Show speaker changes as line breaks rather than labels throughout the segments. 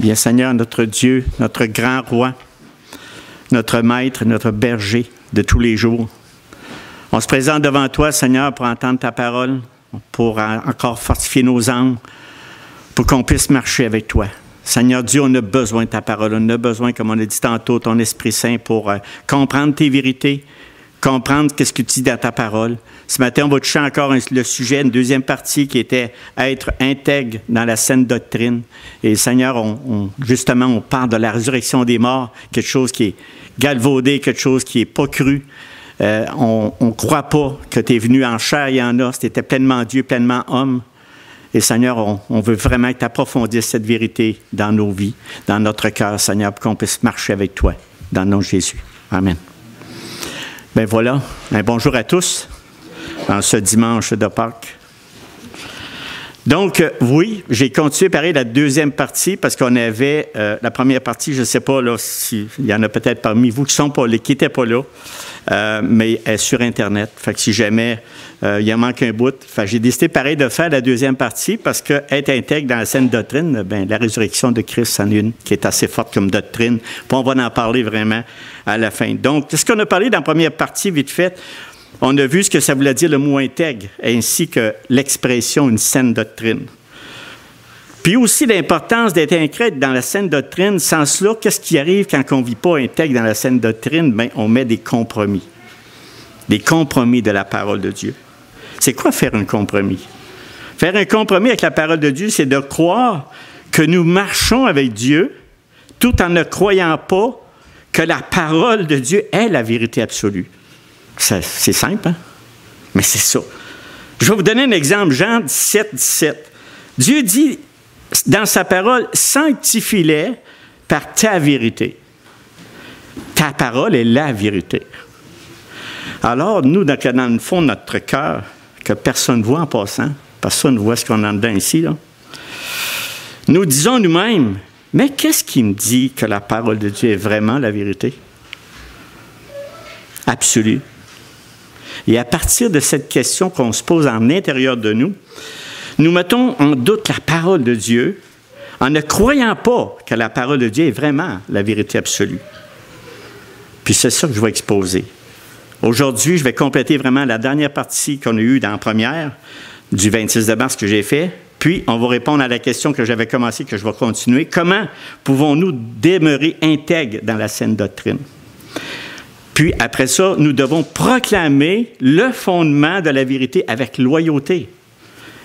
Bien, Seigneur, notre Dieu, notre grand roi, notre maître, notre berger de tous les jours. On se présente devant toi, Seigneur, pour entendre ta parole, pour encore fortifier nos âmes, pour qu'on puisse marcher avec toi. Seigneur Dieu, on a besoin de ta parole. On a besoin, comme on a dit tantôt, ton Esprit Saint pour comprendre tes vérités, comprendre ce que tu dis dans ta parole. Ce matin, on va toucher encore le sujet, une deuxième partie qui était être intègre dans la saine doctrine. Et Seigneur, justement, on parle de la résurrection des morts, quelque chose qui est galvaudé, quelque chose qui n'est pas cru. On ne croit pas que tu es venu en chair et en os, tu étais pleinement Dieu, pleinement homme. Et Seigneur, on veut vraiment que tu approfondisses cette vérité dans nos vies, dans notre cœur, Seigneur, pour qu'on puisse marcher avec toi, dans le nom de Jésus. Amen. Bien voilà, un bonjour à tous, en ce dimanche de Pâques. Donc, oui, j'ai continué à parler de la deuxième partie parce qu'on avait la première partie, je ne sais pas là, s'il y en a peut-être parmi vous qui n'étaient pas là, mais elle est sur Internet. Fait que si jamais il en manque un bout, j'ai décidé pareil de faire la deuxième partie parce que être intègre dans la saine doctrine, bien, la résurrection de Christ, c'en est une qui est assez forte comme doctrine. Puis on va en parler vraiment à la fin. Donc, ce qu'on a parlé dans la première partie, vite fait, on a vu ce que ça voulait dire le mot intègre, ainsi que l'expression une saine doctrine. Puis aussi l'importance d'être intègre dans la saine doctrine. Sans cela, qu'est-ce qui arrive quand on ne vit pas intègre dans la saine doctrine? Bien, on met des compromis. Des compromis de la parole de Dieu. C'est quoi faire un compromis? Faire un compromis avec la parole de Dieu, c'est de croire que nous marchons avec Dieu tout en ne croyant pas que la parole de Dieu est la vérité absolue. C'est simple, hein? Mais c'est ça. Je vais vous donner un exemple, Jean 17, 17. Dieu dit dans sa parole, sanctifie-les par ta vérité. Ta parole est la vérité. Alors, nous, dans le fond de notre cœur, que personne ne voit en passant, personne ne voit ce qu'on a dedans ici, là, nous disons nous-mêmes, mais qu'est-ce qui me dit que la parole de Dieu est vraiment la vérité? Absolue. Et à partir de cette question qu'on se pose en l'intérieur de nous, nous mettons en doute la parole de Dieu en ne croyant pas que la parole de Dieu est vraiment la vérité absolue. Puis c'est ça que je vais exposer. Aujourd'hui, je vais compléter vraiment la dernière partie qu'on a eue dans la première, du 26 de mars que j'ai fait. Puis, on va répondre à la question que j'avais commencé, que je vais continuer. Comment pouvons-nous demeurer intègres dans la saine doctrine? Puis, après ça, nous devons proclamer le fondement de la vérité avec loyauté.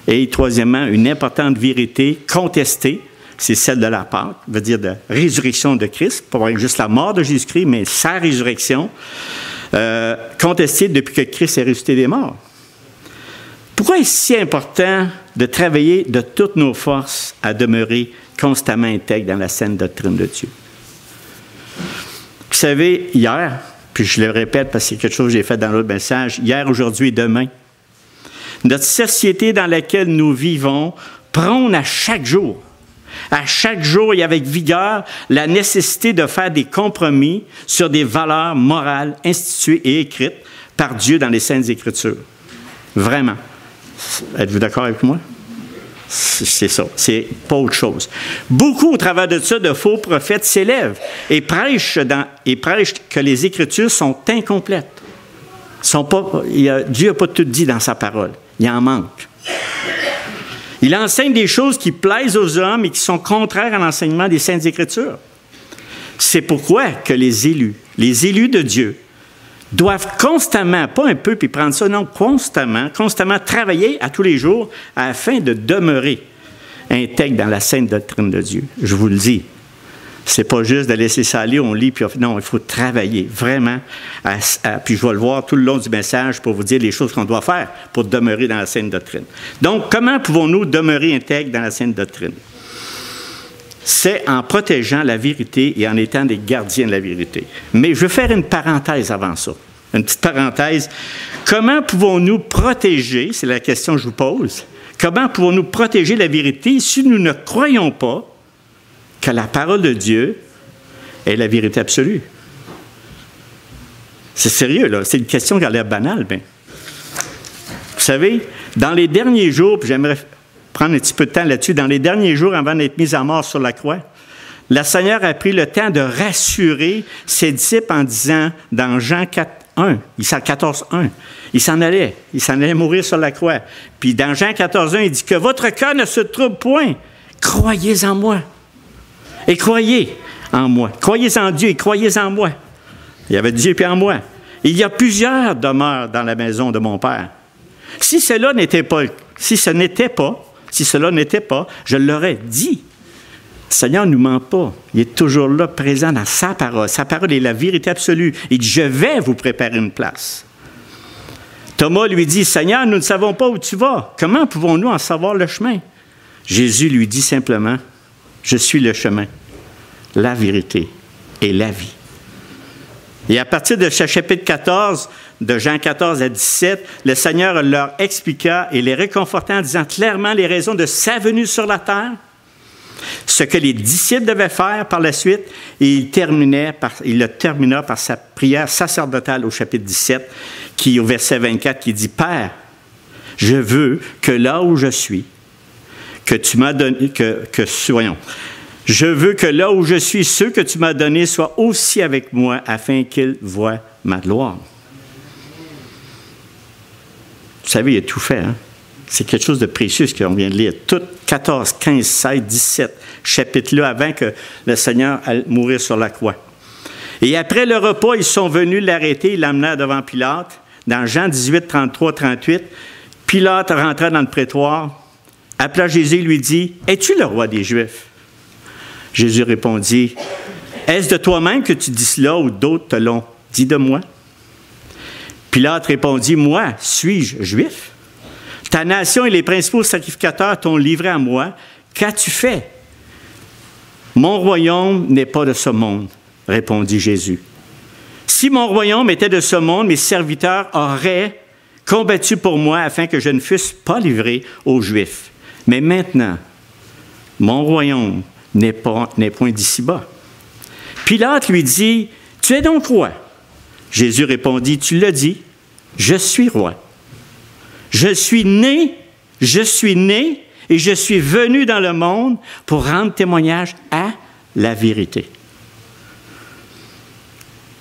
Et troisièmement, une importante vérité contestée, c'est celle de la Pâque, veut dire de résurrection de Christ, pas juste la mort de Jésus-Christ, mais sa résurrection, contestée depuis que Christ est ressuscité des morts. Pourquoi est-ce si important de travailler de toutes nos forces à demeurer constamment intègre dans la saine doctrine de Dieu? Vous savez, hier, puis je le répète parce que c'est quelque chose que j'ai fait dans l'autre message, hier, aujourd'hui et demain, notre société dans laquelle nous vivons prône à chaque jour et avec vigueur, la nécessité de faire des compromis sur des valeurs morales instituées et écrites par Dieu dans les Saintes Écritures. Vraiment. Êtes-vous d'accord avec moi? C'est ça. C'est pas autre chose. Beaucoup, au travers de ça, de faux prophètes s'élèvent et prêchent que les Écritures sont incomplètes. Dieu n'a pas tout dit dans sa parole. Il en manque. Il enseigne des choses qui plaisent aux hommes et qui sont contraires à l'enseignement des Saintes Écritures. C'est pourquoi que les élus de Dieu, doivent constamment, pas un peu puis prendre ça, non, constamment travailler à tous les jours afin de demeurer intègre dans la sainte doctrine de Dieu. Je vous le dis. C'est pas juste de laisser ça aller, on lit, puis non, il faut travailler vraiment. Puis je vais le voir tout le long du message pour vous dire les choses qu'on doit faire pour demeurer dans la sainte doctrine. Donc, comment pouvons-nous demeurer intègres dans la sainte doctrine? C'est en protégeant la vérité et en étant des gardiens de la vérité. Mais je vais faire une parenthèse avant ça. Une petite parenthèse. Comment pouvons-nous protéger, c'est la question que je vous pose, comment pouvons-nous protéger la vérité si nous ne croyons pas que la parole de Dieu est la vérité absolue? C'est sérieux, là. C'est une question qui a l'air banale, bien. Vous savez, dans les derniers jours, puis j'aimerais prendre un petit peu de temps là-dessus, dans les derniers jours avant d'être mis à mort sur la croix, le Seigneur a pris le temps de rassurer ses disciples en disant dans Jean 14:1, il s'en allait mourir sur la croix. Puis dans Jean 14:1, il dit que votre cœur ne se trouble point. Croyez en moi. Et croyez en moi. Croyez en Dieu et croyez en moi. Il y avait Dieu puis en moi. Il y a plusieurs demeures dans la maison de mon Père. Si cela n'était pas, je l'aurais dit. Le Seigneur ne nous ment pas. Il est toujours là, présent dans sa parole. Sa parole est la vérité absolue. Il dit, je vais vous préparer une place. Thomas lui dit, Seigneur, nous ne savons pas où tu vas. Comment pouvons-nous en savoir le chemin? Jésus lui dit simplement, je suis le chemin, la vérité et la vie. Et à partir de ce chapitre 14, de Jean 14 à 17, le Seigneur leur expliqua et les réconforta en disant clairement les raisons de sa venue sur la terre, ce que les disciples devaient faire par la suite, et il le termina par sa prière sacerdotale au chapitre 17, qui au verset 24, qui dit, Père, je veux que là où je suis, que tu m'as donné, je veux que là où je suis, ceux que tu m'as donnés soient aussi avec moi, afin qu'ils voient ma gloire. Vous savez, il a tout fait, hein? C'est quelque chose de précieux ce qu'on vient de lire. Tout 14, 15, 16, 17 chapitres-là avant que le Seigneur aille mourir sur la croix. Et après le repas, ils sont venus l'arrêter, ils l'amenèrent devant Pilate. Dans Jean 18, 33, 38, Pilate rentra dans le prétoire, appela Jésus et lui dit, « Es-tu le roi des Juifs? » Jésus répondit, « Est-ce de toi-même que tu dis cela ou d'autres te l'ont dit de moi? » Pilate répondit, « Moi, suis-je juif? Ta nation et les principaux sacrificateurs t'ont livré à moi. Qu'as-tu fait? » « Mon royaume n'est pas de ce monde, répondit Jésus. Si mon royaume était de ce monde, mes serviteurs auraient combattu pour moi afin que je ne fusse pas livré aux Juifs. Mais maintenant, mon royaume n'est point d'ici-bas. Pilate lui dit, « Tu es donc roi? » Jésus répondit, « Tu l'as dit, je suis roi. Je suis né et je suis venu dans le monde pour rendre témoignage à la vérité. »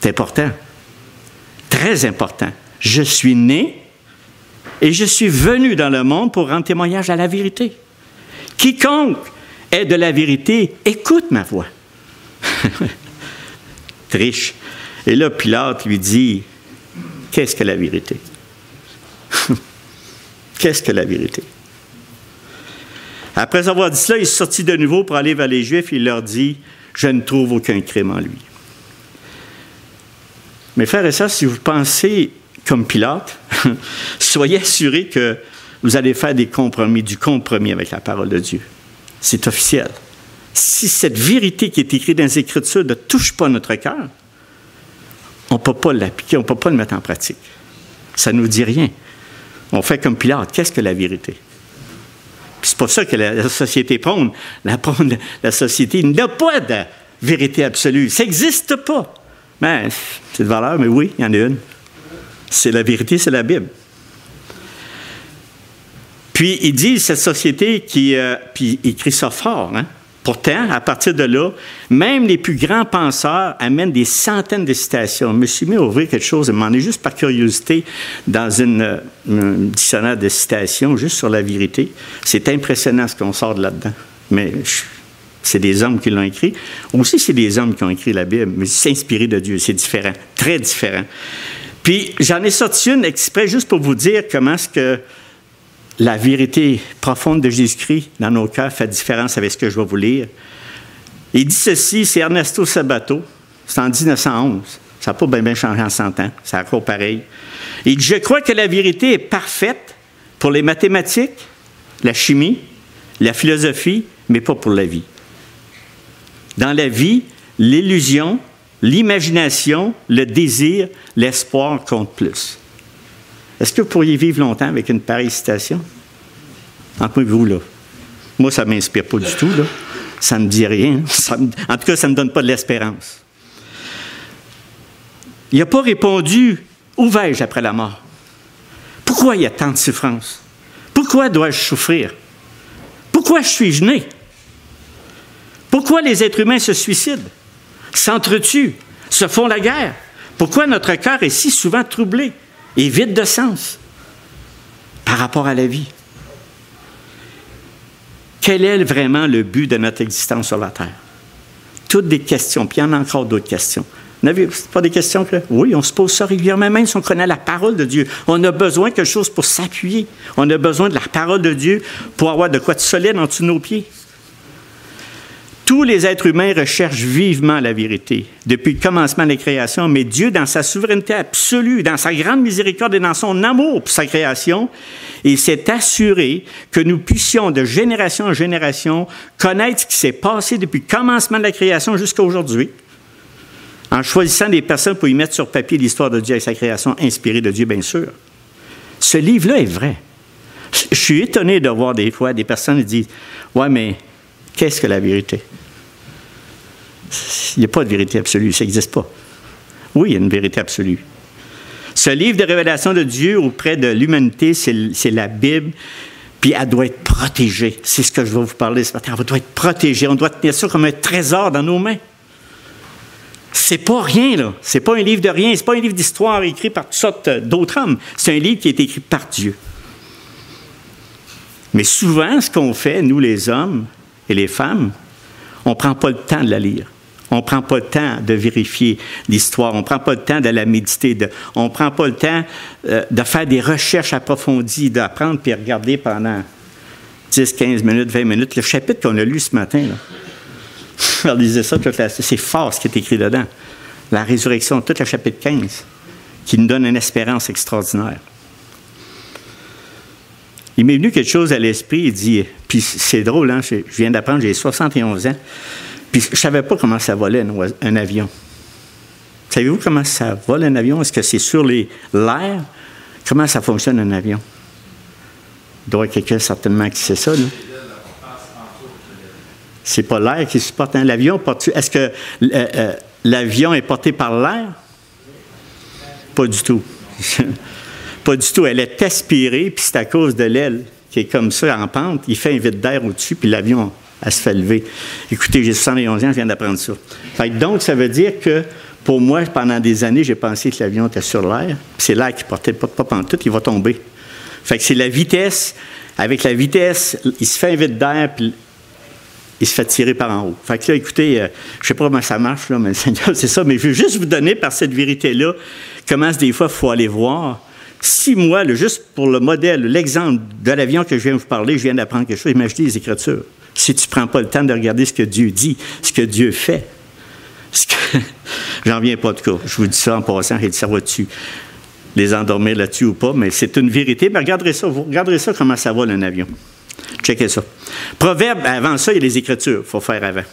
C'est important, très important. Je suis né et je suis venu dans le monde pour rendre témoignage à la vérité. Quiconque est de la vérité, écoute ma voix. Triche. Et là, Pilate lui dit, qu'est-ce que la vérité? Qu'est-ce que la vérité? Après avoir dit cela, il sortit de nouveau pour aller vers les Juifs et il leur dit, je ne trouve aucun crime en lui. Mes frères et sœurs, si vous pensez comme Pilate, soyez assurés que vous allez faire du compromis avec la parole de Dieu. C'est officiel. Si cette vérité qui est écrite dans les Écritures ne touche pas notre cœur, on ne peut pas l'appliquer, on ne peut pas le mettre en pratique. Ça ne nous dit rien. On fait comme Pilate. Qu'est-ce que la vérité? Puis c'est pour ça que la société prône. La société n'a pas de vérité absolue. Ça n'existe pas. Mais c'est de valeur, mais oui, il y en a une. C'est la vérité, c'est la Bible. Puis il dit, cette société puis il écrit ça fort, hein? Pourtant, à partir de là, même les plus grands penseurs amènent des centaines de citations. Je me suis mis à ouvrir quelque chose, je m'en ai juste par curiosité dans un dictionnaire de citations, juste sur la vérité. C'est impressionnant ce qu'on sort de là-dedans. Mais c'est des hommes qui l'ont écrit. Aussi, c'est des hommes qui ont écrit la Bible, mais c'est inspiré de Dieu. C'est différent, très différent. Puis, j'en ai sorti une exprès juste pour vous dire comment est-ce que la vérité profonde de Jésus-Christ dans nos cœurs fait différence avec ce que je vais vous lire. Il dit ceci, c'est Ernesto Sabato, c'est en 1911. Ça n'a pas bien changé en 100 ans, c'est encore pareil. Il dit, je crois que la vérité est parfaite pour les mathématiques, la chimie, la philosophie, mais pas pour la vie. Dans la vie, l'illusion, l'imagination, le désir, l'espoir comptent plus. Est-ce que vous pourriez vivre longtemps avec une pareille citation? Entre moi et vous, là. Moi, ça ne m'inspire pas du tout, là. Ça ne me dit rien. En tout cas, ça ne me donne pas de l'espérance. Il n'a pas répondu, où vais-je après la mort? Pourquoi il y a tant de souffrance? Pourquoi dois-je souffrir? Pourquoi suis-je né? Pourquoi les êtres humains se suicident, s'entretuent, se font la guerre? Pourquoi notre cœur est si souvent troublé et vide de sens par rapport à la vie? Quel est vraiment le but de notre existence sur la terre? Toutes des questions, puis il y en a encore d'autres questions. C'est pas des questions que... Oui, on se pose ça régulièrement, même si on connaît la parole de Dieu. On a besoin de quelque chose pour s'appuyer. On a besoin de la parole de Dieu pour avoir de quoi de solide en dessous de nos pieds. Tous les êtres humains recherchent vivement la vérité depuis le commencement de la création, mais Dieu, dans sa souveraineté absolue, dans sa grande miséricorde et dans son amour pour sa création, il s'est assuré que nous puissions de génération en génération connaître ce qui s'est passé depuis le commencement de la création jusqu'à aujourd'hui, en choisissant des personnes pour y mettre sur papier l'histoire de Dieu et sa création inspirée de Dieu, bien sûr. Ce livre-là est vrai. Je suis étonné de voir des fois des personnes qui disent « Ouais, mais qu'est-ce que la vérité? » Il n'y a pas de vérité absolue, ça n'existe pas. Oui, il y a une vérité absolue. Ce livre de révélation de Dieu auprès de l'humanité, c'est la Bible, puis elle doit être protégée. C'est ce que je vais vous parler ce matin. Elle doit être protégée. On doit tenir ça comme un trésor dans nos mains. C'est pas rien, là. C'est pas un livre de rien. C'est pas un livre d'histoire écrit par toutes sortes d'autres hommes. C'est un livre qui est écrit par Dieu. Mais souvent, ce qu'on fait, nous les hommes et les femmes, on ne prend pas le temps de la lire. On ne prend pas le temps de vérifier l'histoire. On ne prend pas le temps de la méditer. On ne prend pas le temps de faire des recherches approfondies, d'apprendre puis regarder pendant 10, 15 minutes, 20 minutes. Le chapitre qu'on a lu ce matin, là. On lisait ça, c'est fort ce qui est écrit dedans. La résurrection, tout le chapitre 15, qui nous donne une espérance extraordinaire. Il m'est venu quelque chose à l'esprit, il dit, puis c'est drôle, hein, je viens d'apprendre, j'ai 71 ans, puis je ne savais pas comment ça volait un avion. Savez-vous comment ça vole un avion? Est-ce que c'est sur l'air? Comment ça fonctionne un avion? Il doit y avoir quelqu'un certainement qui sait ça, là. C'est pas l'air qui supporte un avion. Est-ce que l'avion est porté par l'air? Pas du tout. Pas du tout. Elle est aspirée, puis c'est à cause de l'aile qui est comme ça en pente. Il fait un vide d'air au-dessus, puis l'avion, elle se fait lever. Écoutez, j'ai 71 ans, je viens d'apprendre ça. Donc, ça veut dire que, pour moi, pendant des années, j'ai pensé que l'avion était sur l'air. C'est l'air qui portait pas pantoute, il va tomber. Fait que c'est la vitesse. Avec la vitesse, il se fait un vide d'air, puis il se fait tirer par en haut. Fait que là, écoutez, je ne sais pas comment ça marche, là, mais Seigneur, c'est ça. Mais je veux juste vous donner par cette vérité-là comment des fois il faut aller voir. Si moi, juste pour le modèle, l'exemple de l'avion que je viens de vous parler, je viens d'apprendre quelque chose, imaginez les Écritures. Si tu ne prends pas le temps de regarder ce que Dieu dit, ce que Dieu fait, j'en viens pas de cas. Je vous dis ça en passant, et ça va dessus. Les endormir là-dessus ou pas, mais c'est une vérité. Mais regardez ça, vous regarderez ça, comment ça vole un avion. Checkez ça. Proverbe, avant ça, il y a les Écritures, il faut faire avant.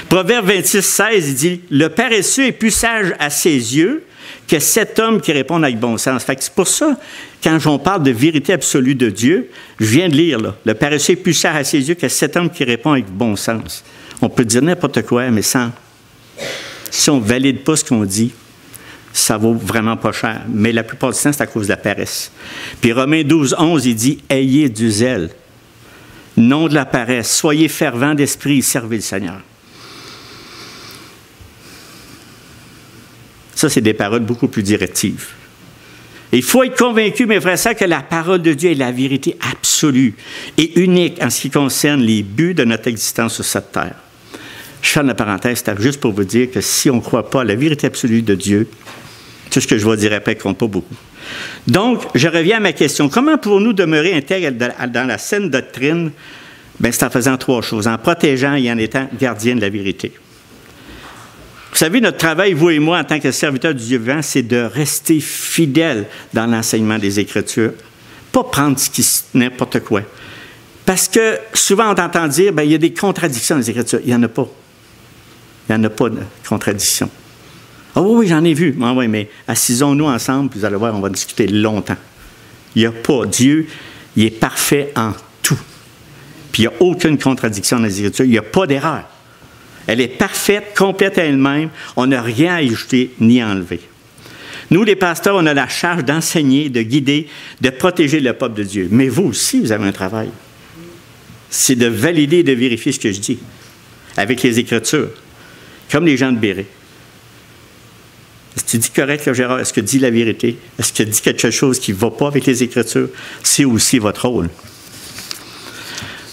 Proverbe 26, 16, il dit « Le paresseux est plus sage à ses yeux que cet homme qui répond avec bon sens. » Fait que c'est pour ça, quand on parle de vérité absolue de Dieu, je viens de lire, là, « Le paresseux est plus sage à ses yeux que cet homme qui répond avec bon sens. » On peut dire n'importe quoi, mais si on ne valide pas ce qu'on dit, ça vaut vraiment pas cher. Mais la plupart du temps, c'est à cause de la paresse. Puis Romains 12, 11, il dit « Ayez du zèle. Non de la paresse. Soyez fervents d'esprit et servez le Seigneur. » Ça, c'est des paroles beaucoup plus directives. Il faut être convaincu, mes frères et sœurs, que la parole de Dieu est la vérité absolue et unique en ce qui concerne les buts de notre existence sur cette terre. Je ferme la parenthèse, c'est juste pour vous dire que si on ne croit pas à la vérité absolue de Dieu, tout ce que je vais dire après ne compte pas beaucoup. Donc, je reviens à ma question. Comment pouvons-nous demeurer intègres dans la saine doctrine? Bien, c'est en faisant trois choses. En protégeant et en étant gardien de la vérité. Vous savez, notre travail, vous et moi, en tant que serviteurs du Dieu vivant, c'est de rester fidèles dans l'enseignement des Écritures. Pas prendre n'importe quoi. Parce que souvent, on entend dire, bien, il y a des contradictions dans les Écritures. Il n'y en a pas. Il n'y en a pas de contradiction. Ah oui, j'en ai vu. Ah oui, mais assisons-nous ensemble, puis vous allez voir, on va discuter longtemps. Il n'y a pas. Dieu, il est parfait en tout. Puis il n'y a aucune contradiction dans les Écritures. Il n'y a pas d'erreur. Elle est parfaite, complète à elle-même. On n'a rien à ajouter ni à enlever. Nous, les pasteurs, on a la charge d'enseigner, de guider, de protéger le peuple de Dieu. Mais vous aussi, vous avez un travail. C'est de valider et de vérifier ce que je dis. avec les Écritures, comme les gens de Béret. Est-ce que tu dis correct, là, Gérard? Est-ce que tu dis la vérité? Est-ce que tu dis quelque chose qui ne va pas avec les Écritures? C'est aussi votre rôle.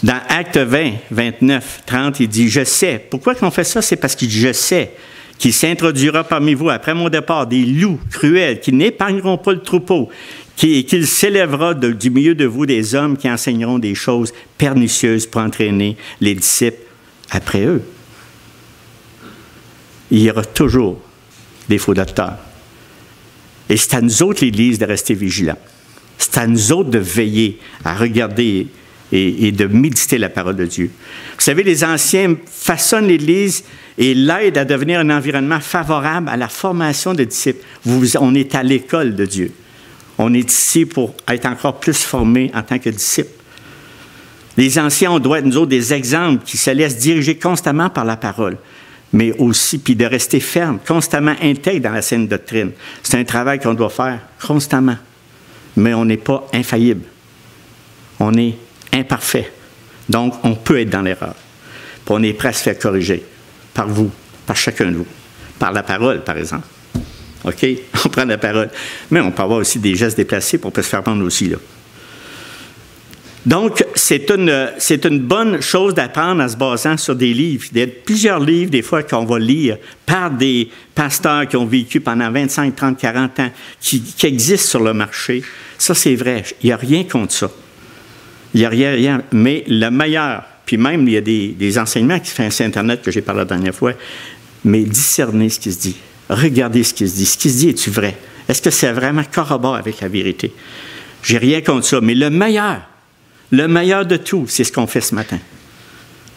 Dans Actes 20, 29, 30, il dit « Je sais ». Pourquoi qu'on fait ça? C'est parce qu'il dit « Je sais qu'il s'introduira parmi vous après mon départ des loups cruels qui n'épargneront pas le troupeau, qu'il s'élèvera du milieu de vous des hommes qui enseigneront des choses pernicieuses pour entraîner les disciples après eux. » Il y aura toujours des faux docteurs. Et c'est à nous autres, l'Église, de rester vigilants. C'est à nous autres de veiller, à regarder et de méditer la parole de Dieu. Vous savez, les anciens façonnent l'Église et l'aident à devenir un environnement favorable à la formation de disciples. On est à l'école de Dieu. On est ici pour être encore plus formés en tant que disciples. Les anciens, on doit être, nous autres, des exemples qui se laissent diriger constamment par la parole, mais aussi, puis de rester ferme, constamment intègre dans la saine doctrine. C'est un travail qu'on doit faire constamment, mais on n'est pas infaillible. On est imparfait. Donc, on peut être dans l'erreur. Puis on est prêt à se faire corriger par vous, par chacun de vous, par la parole, par exemple. OK? On prend la parole. Mais on peut avoir aussi des gestes déplacés, puis on peut se faire prendre aussi, là. Donc, c'est une bonne chose d'apprendre en se basant sur des livres. Il y a plusieurs livres, des fois, qu'on va lire par des pasteurs qui ont vécu pendant 25, 30, 40 ans, qui existent sur le marché. Ça, c'est vrai. Il n'y a rien contre ça. Il n'y a rien. Mais le meilleur, puis même, il y a des enseignements qui se font sur Internet, que j'ai parlé la dernière fois, mais discerner ce qui se dit. Regardez ce qui se dit. Ce qui se dit, est-tu vrai? Est-ce que c'est vraiment corrobore avec la vérité? J'ai rien contre ça. Mais le meilleur de tout, c'est ce qu'on fait ce matin.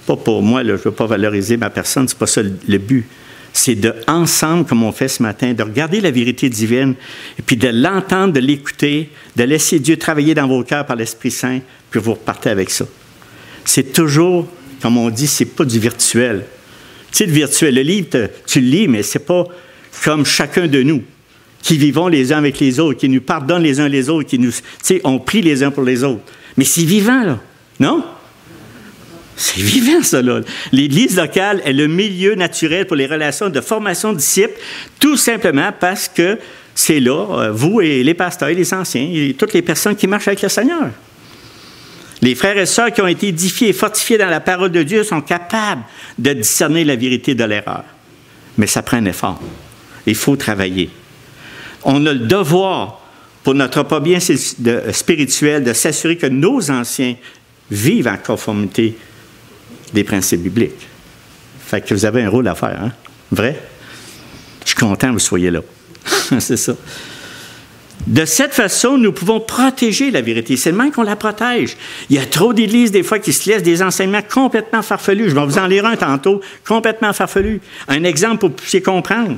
Pas pour moi, là, je ne veux pas valoriser ma personne, ce n'est pas ça le but. C'est de, ensemble, comme on fait ce matin, de regarder la vérité divine, et puis de l'entendre, de l'écouter, de laisser Dieu travailler dans vos cœurs par l'Esprit Saint, puis vous repartez avec ça. C'est toujours, comme on dit, c'est pas du virtuel. Tu sais, le virtuel, le livre, tu le lis, mais c'est pas comme chacun de nous, qui vivons les uns avec les autres, qui nous pardonnent les uns les autres, qui nous, tu sais, on prie les uns pour les autres. Mais c'est vivant, là. Non? C'est vivant, ça, là. L'Église locale est le milieu naturel pour les relations de formation de disciples, tout simplement parce que c'est là, vous et les pasteurs, et les anciens, et toutes les personnes qui marchent avec le Seigneur. Les frères et sœurs qui ont été édifiés et fortifiés dans la parole de Dieu sont capables de discerner la vérité de l'erreur. Mais ça prend un effort. Il faut travailler. On a le devoir, pour notre bien spirituel, de s'assurer que nos anciens vivent en conformité des principes bibliques. Fait que vous avez un rôle à faire, hein? Vrai? Je suis content que vous soyez là. C'est ça. De cette façon, nous pouvons protéger la vérité. C'est le même qu'on la protège. Il y a trop d'églises, des fois, qui se laissent des enseignements complètement farfelus. Je vais vous en lire un tantôt, complètement farfelu. Un exemple pour que vous puissiez comprendre.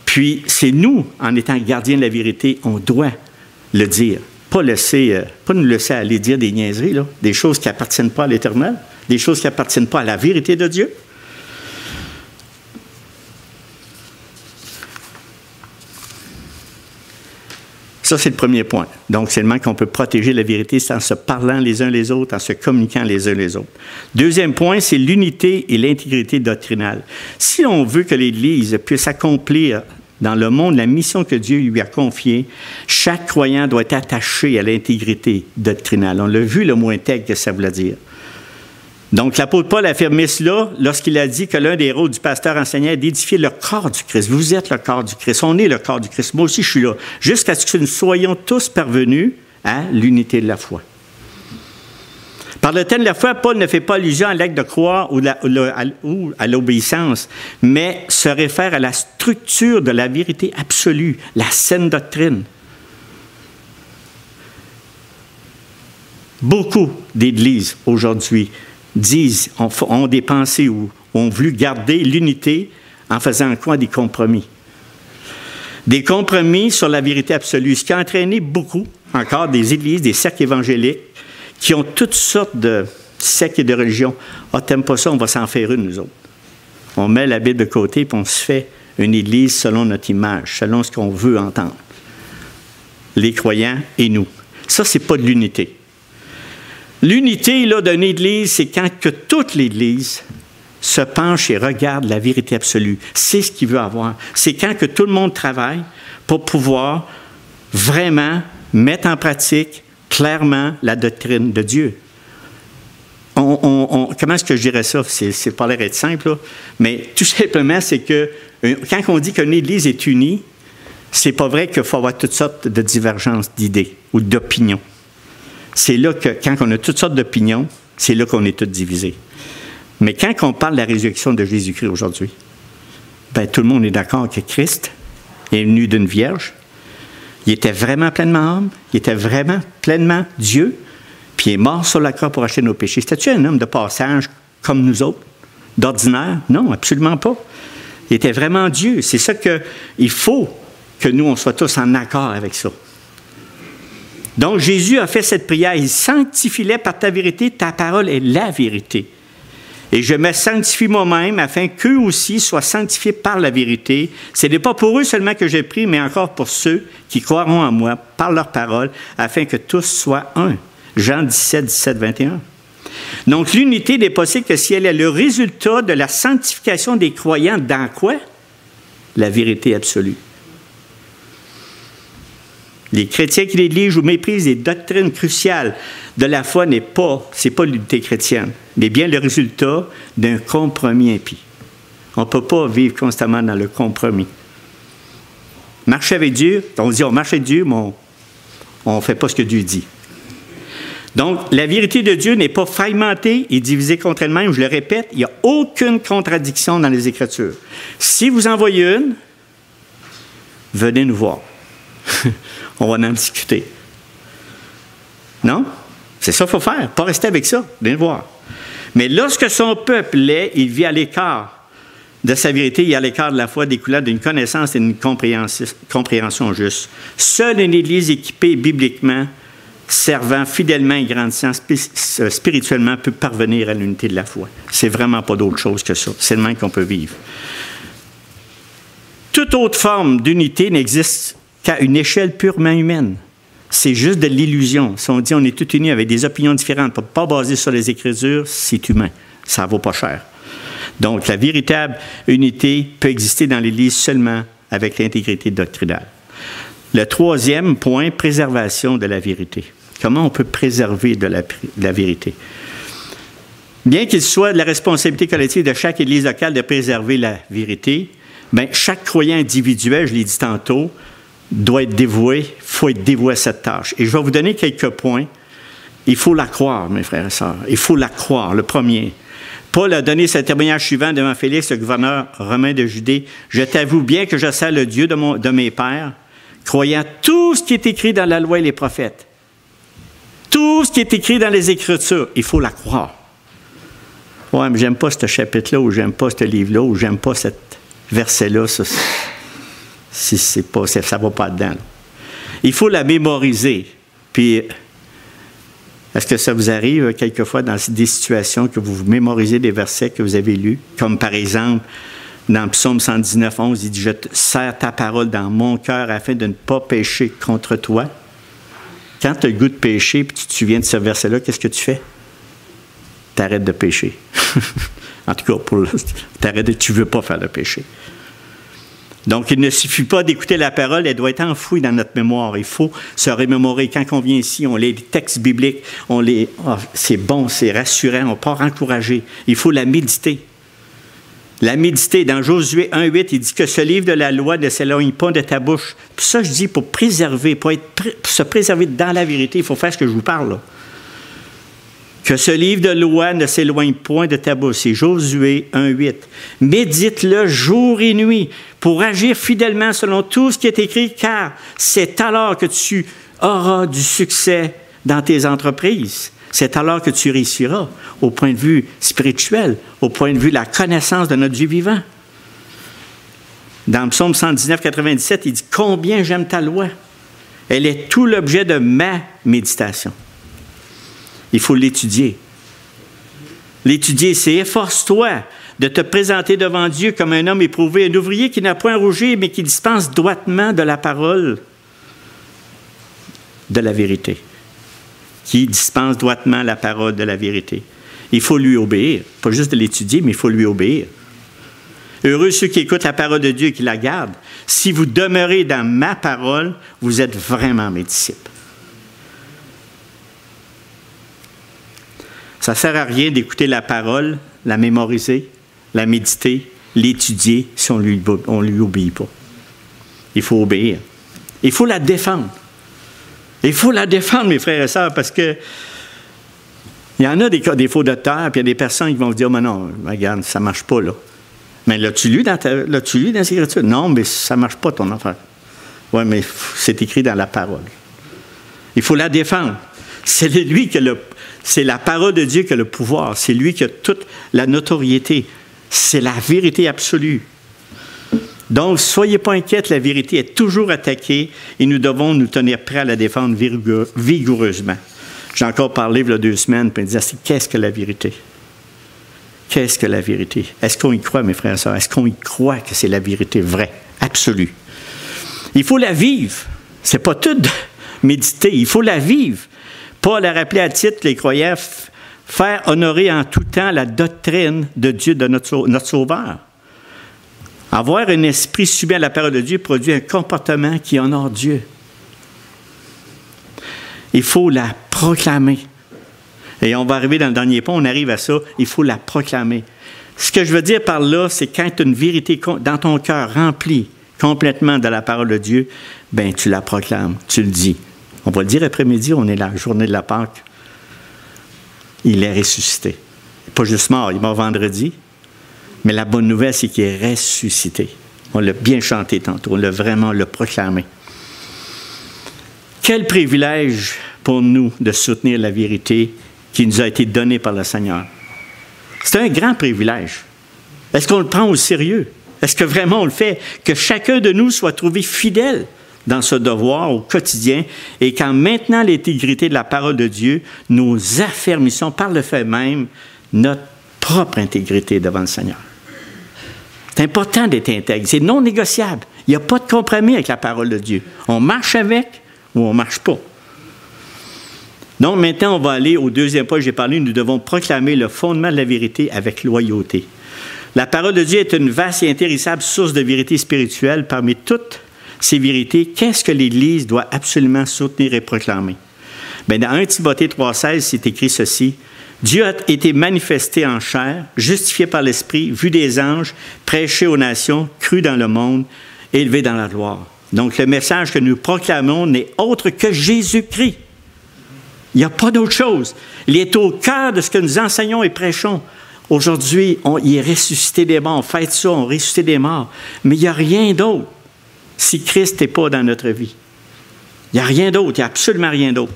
Puis, c'est nous, en étant gardiens de la vérité, on doit le dire. Pas nous laisser aller dire des niaiseries, là, des choses qui n'appartiennent pas à l'Éternel, des choses qui n'appartiennent pas à la vérité de Dieu. Ça, c'est le premier point. Donc, c'est le moment qu'on peut protéger la vérité, c'est en se parlant les uns les autres, en se communiquant les uns les autres. Deuxième point, c'est l'unité et l'intégrité doctrinale. Si on veut que l'Église puisse accomplir dans le monde la mission que Dieu lui a confiée, chaque croyant doit être attaché à l'intégrité doctrinale. On l'a vu, le mot intègre, que ça voulait dire. Donc, l'apôtre Paul affirmait cela lorsqu'il a dit que l'un des rôles du pasteur enseignant est d'édifier le corps du Christ. Vous êtes le corps du Christ. On est le corps du Christ. Moi aussi, je suis là. Jusqu'à ce que nous soyons tous parvenus à l'unité de la foi. Par le thème de la foi, Paul ne fait pas allusion à l'acte de croire ou à l'obéissance, mais se réfère à la structure de la vérité absolue, la saine doctrine. Beaucoup d'églises aujourd'hui ont des pensées ou ont voulu garder l'unité en faisant quoi? Des compromis. Des compromis sur la vérité absolue, ce qui a entraîné beaucoup, encore, des églises, des cercles évangéliques, qui ont toutes sortes de sectes et de religions. Ah, t'aimes pas ça, on va s'en faire une, nous autres. On met la Bible de côté, puis on se fait une église selon notre image, selon ce qu'on veut entendre. Les croyants et nous. Ça, c'est pas de l'unité. L'unité là, d'une Église, c'est quand que toute l'Église se penche et regarde la vérité absolue. C'est ce qu'il veut avoir. C'est quand que tout le monde travaille pour pouvoir vraiment mettre en pratique clairement la doctrine de Dieu. Comment est-ce que je dirais ça? C'est pas l'air d'être simple, là. Mais tout simplement, c'est que quand on dit qu'une Église est unie, c'est pas vrai qu'il faut avoir toutes sortes de divergences d'idées ou d'opinions. C'est là que, quand on a toutes sortes d'opinions, c'est là qu'on est tous divisés. Mais quand on parle de la résurrection de Jésus-Christ aujourd'hui, bien, tout le monde est d'accord que Christ est venu d'une vierge. Il était vraiment pleinement homme, il était vraiment pleinement Dieu, puis il est mort sur la croix pour acheter nos péchés. C'était-tu un homme de passage comme nous autres, d'ordinaire? Non, absolument pas. Il était vraiment Dieu. C'est ça qu'il faut que nous, on soit tous en accord avec ça. Donc, Jésus a fait cette prière. Il sanctifie-les par ta vérité, ta parole est la vérité. Et je me sanctifie moi-même afin qu'eux aussi soient sanctifiés par la vérité. Ce n'est pas pour eux seulement que j'ai prié, mais encore pour ceux qui croiront en moi par leur parole, afin que tous soient un. Jean 17, 17, 21. Donc, l'unité n'est possible que si elle est le résultat de la sanctification des croyants dans quoi? La vérité absolue. Les chrétiens qui négligent ou méprisent les doctrines cruciales de la foi c'est pas l'unité chrétienne, mais bien le résultat d'un compromis impie. On ne peut pas vivre constamment dans le compromis. Marcher avec Dieu, on dit on marche avec Dieu, mais on ne fait pas ce que Dieu dit. Donc, la vérité de Dieu n'est pas fragmentée et divisée contre elle-même. Je le répète, il n'y a aucune contradiction dans les Écritures. Si vous en voyez une, venez nous voir. On va en discuter. Non? C'est ça qu'il faut faire. Pas rester avec ça. Venez voir. Mais lorsque son peuple l'est, il vit à l'écart de sa vérité et à l'écart de la foi découlant d'une connaissance et d'une compréhension juste. Seule une Église équipée bibliquement, servant fidèlement et grandissant spirituellement peut parvenir à l'unité de la foi. C'est vraiment pas d'autre chose que ça. C'est le même qu'on peut vivre. Toute autre forme d'unité n'existe qu'à une échelle purement humaine. C'est juste de l'illusion. Si on dit on est tous unis avec des opinions différentes, pas basées sur les Écritures, c'est humain. Ça ne vaut pas cher. Donc, la véritable unité peut exister dans l'Église seulement avec l'intégrité doctrinale. Le troisième point, préservation de la vérité. Comment on peut préserver de la vérité? Bien qu'il soit de la responsabilité collective de chaque Église locale de préserver la vérité, bien, chaque croyant individuel, je l'ai dit tantôt, doit être dévoué, il faut être dévoué à cette tâche. Et je vais vous donner quelques points. Il faut la croire, mes frères et sœurs. Il faut la croire, le premier. Paul a donné ce témoignage suivant devant Félix, le gouverneur romain de Judée. « Je t'avoue bien que je sers le Dieu de mes pères, croyant tout ce qui est écrit dans la loi et les prophètes. » Tout ce qui est écrit dans les Écritures, il faut la croire. « Ouais, mais j'aime pas ce chapitre-là, ou j'aime pas ce livre-là, ou j'aime pas ce verset-là. » Ça ne va pas dedans. Là. Il faut la mémoriser. Puis, est-ce que ça vous arrive quelquefois dans des situations que vous mémorisez des versets que vous avez lus? Comme par exemple, dans Psaume 119, 11, il dit « Je serre ta parole dans mon cœur afin de ne pas pécher contre toi. » Quand tu as le goût de pécher et tu te souviens de ce verset-là, qu'est-ce que tu fais? Tu arrêtes de pécher. En tout cas, tu ne veux pas faire le péché. Donc, il ne suffit pas d'écouter la parole, elle doit être enfouie dans notre mémoire. Il faut se remémorer. Quand on vient ici, on lit les textes bibliques, c'est bon, c'est rassurant, on part encourager. Il faut la méditer. La méditer. Dans Josué 1,8, il dit que ce livre de la loi ne s'éloigne pas de ta bouche. Puis ça, je dis pour préserver, pour se préserver dans la vérité, il faut faire ce que je vous parle là. Que ce livre de loi ne s'éloigne point de ta bouche. C'est Josué 1,8. Médite-le jour et nuit pour agir fidèlement selon tout ce qui est écrit, car c'est alors que tu auras du succès dans tes entreprises. C'est alors que tu réussiras au point de vue spirituel, au point de vue de la connaissance de notre Dieu vivant. Dans Psaume 119, 97, il dit « Combien j'aime ta loi! Elle est tout l'objet de ma méditation. » Il faut l'étudier. L'étudier, c'est efforce-toi de te présenter devant Dieu comme un homme éprouvé, un ouvrier qui n'a point rougé, mais qui dispense droitement de la parole de la vérité. qui dispense droitement la parole de la vérité. Il faut lui obéir. Pas juste de l'étudier, mais il faut lui obéir. Heureux ceux qui écoutent la parole de Dieu et qui la gardent. Si vous demeurez dans ma parole, vous êtes vraiment mes disciples. Ça ne sert à rien d'écouter la parole, la mémoriser, la méditer, l'étudier si on lui obéit pas. Il faut obéir. Il faut la défendre. Il faut la défendre, mes frères et sœurs, parce que il y en a des faux docteurs, puis il y a des personnes qui vont vous dire, mais non, regarde, ça ne marche pas, là. Mais l'as-tu lu dans les Écritures? Non, mais ça ne marche pas, ton affaire. Oui, mais c'est écrit dans la parole. Il faut la défendre. C'est la parole de Dieu qui a le pouvoir. C'est lui qui a toute la notoriété. C'est la vérité absolue. Donc, soyez pas inquiets, la vérité est toujours attaquée et nous devons nous tenir prêts à la défendre vigoureusement. J'ai encore parlé il y a 2 semaines, puis il me disait, qu'est-ce que la vérité? Qu'est-ce que la vérité? Est-ce qu'on y croit, mes frères et sœurs? Est-ce qu'on y croit que c'est la vérité vraie, absolue? Il faut la vivre. C'est pas tout de méditer, il faut la vivre. Paul a rappelé à titre les croyants, faire honorer en tout temps la doctrine de Dieu, de notre Sauveur. Avoir un esprit soumis à la parole de Dieu produit un comportement qui honore Dieu. Il faut la proclamer. Et on va arriver dans le dernier point, on arrive à ça, il faut la proclamer. Ce que je veux dire par là, c'est quand tu as une vérité dans ton cœur remplie complètement de la parole de Dieu, bien, tu la proclames, tu le dis. On va le dire après-midi, on est la journée de la Pâque. Il est ressuscité. Pas juste mort, il est mort vendredi. Mais la bonne nouvelle, c'est qu'il est ressuscité. On l'a bien chanté tantôt, on l'a vraiment proclamé. Quel privilège pour nous de soutenir la vérité qui nous a été donnée par le Seigneur. C'est un grand privilège. Est-ce qu'on le prend au sérieux? Est-ce que vraiment on le fait? Que chacun de nous soit trouvé fidèle dans ce devoir au quotidien et qu'en maintenant l'intégrité de la parole de Dieu, nous affermissons par le fait même notre propre intégrité devant le Seigneur. C'est important d'être intègre. C'est non négociable. Il n'y a pas de compromis avec la parole de Dieu. On marche avec ou on ne marche pas. Donc, maintenant, on va aller au deuxième point que j'ai parlé. Nous devons proclamer le fondement de la vérité avec loyauté. La parole de Dieu est une vaste et intéressable source de vérité spirituelle. Parmi toutes ces vérités, qu'est-ce que l'Église doit absolument soutenir et proclamer? Bien, dans 1 Timothée 3,16, c'est écrit ceci. Dieu a été manifesté en chair, justifié par l'Esprit, vu des anges, prêché aux nations, cru dans le monde, élevé dans la gloire. Donc, le message que nous proclamons n'est autre que Jésus-Christ. Il n'y a pas d'autre chose. Il est au cœur de ce que nous enseignons et prêchons. Aujourd'hui, il est ressuscité des morts. On fête ça, on ressuscité des morts. Mais il n'y a rien d'autre si Christ n'est pas dans notre vie. Il n'y a rien d'autre. Il n'y a absolument rien d'autre.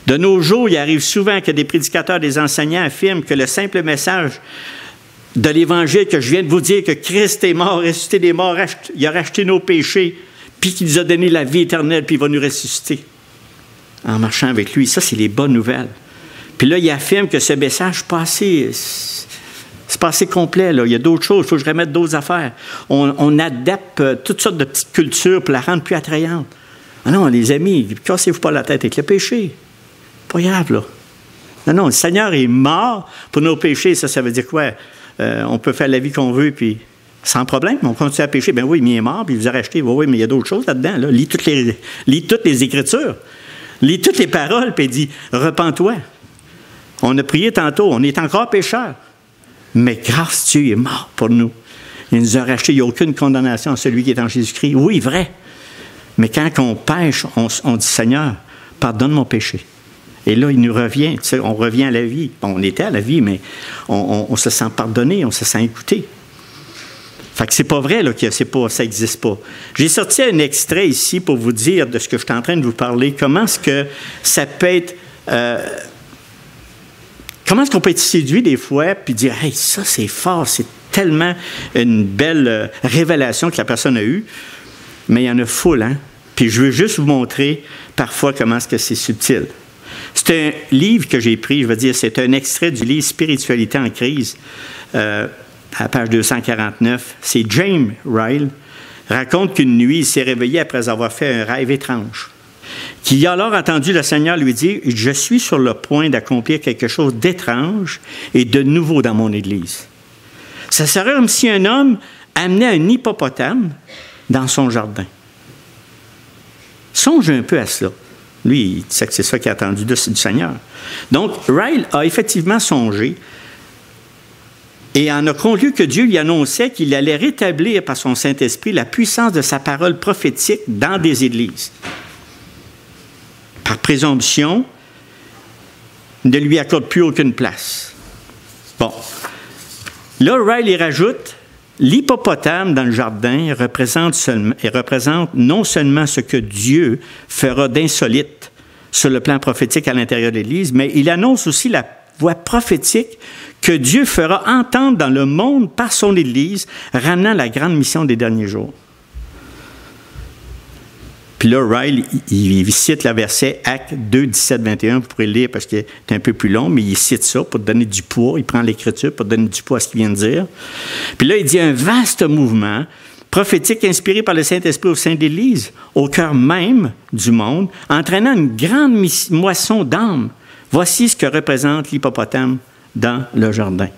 De nos jours, il arrive souvent que des prédicateurs, des enseignants affirment que le simple message de l'Évangile que je viens de vous dire, que Christ est mort, ressuscité des morts, il a racheté nos péchés, puis qu'il nous a donné la vie éternelle, puis il va nous ressusciter en marchant avec lui. Ça, c'est les bonnes nouvelles. Puis là, il affirme que ce message c'est pas assez complet. Là. Il y a d'autres choses. Il faut que je remette d'autres affaires. On adapte toutes sortes de petites cultures pour la rendre plus attrayante. Ah non, les amis, cassez-vous pas la tête avec le péché. Pas grave, là. Non, le Seigneur est mort pour nos péchés. Ça veut dire quoi? On peut faire la vie qu'on veut, puis sans problème, on continue à pécher. Ben oui, mais il est mort, puis il vous a racheté. Oui, mais il y a d'autres choses là-dedans. Là. Lis toutes les Écritures. Lis toutes les paroles, puis il dit, repens-toi. On a prié tantôt, on est encore pécheurs. Mais grâce à Dieu, il est mort pour nous. Il nous a racheté. Il n'y a aucune condamnation à celui qui est en Jésus-Christ. Oui, vrai. Mais quand on pêche, on dit, Seigneur, pardonne mon péché. Et là, il nous revient. Tu sais, on revient à la vie. On était à la vie, mais on se sent pardonné, on se sent écouté. Fait que c'est pas vrai là, que ça n'existe pas. J'ai sorti un extrait ici pour vous dire de ce que je suis en train de vous parler. Comment est-ce que ça peut être... comment est-ce qu'on peut être séduit des fois puis dire « Hey, ça c'est fort, c'est tellement une belle révélation que la personne a eue. » Mais il y en a foule, hein? Puis je veux juste vous montrer parfois comment est-ce que c'est subtil. C'est un livre que j'ai pris, je veux dire, c'est un extrait du livre « Spiritualité en crise ». À la page 249, c'est James Ryle raconte qu'une nuit, il s'est réveillé après avoir fait un rêve étrange. qui a alors entendu le Seigneur lui dire, « Je suis sur le point d'accomplir quelque chose d'étrange et de nouveau dans mon Église. » Ça serait comme si un homme amenait un hippopotame dans son jardin. Songe un peu à cela. Lui, il sait que c'est ça qu'il a attendu du Seigneur. Donc, Ryle a effectivement songé et en a conclu que Dieu lui annonçait qu'il allait rétablir par son Saint-Esprit la puissance de sa parole prophétique dans des églises. Par présomption, ne lui accorde plus aucune place. Bon. Là, Ryle y rajoute, l'hippopotame dans le jardin représente non seulement ce que Dieu fera d'insolite sur le plan prophétique à l'intérieur de l'Église, mais il annonce aussi la voix prophétique que Dieu fera entendre dans le monde par son Église, ramenant la grande mission des derniers jours. Puis là, Ryle, il cite le verset Actes 2, 17, 21. Vous pourrez le lire parce qu'il est un peu plus long, mais il cite ça pour donner du poids. Il prend l'Écriture pour donner du poids à ce qu'il vient de dire. Puis là, il dit un vaste mouvement prophétique inspiré par le Saint-Esprit au sein de l'Église, au cœur même du monde, entraînant une grande moisson d'âmes. Voici ce que représente l'hippopotame dans le jardin.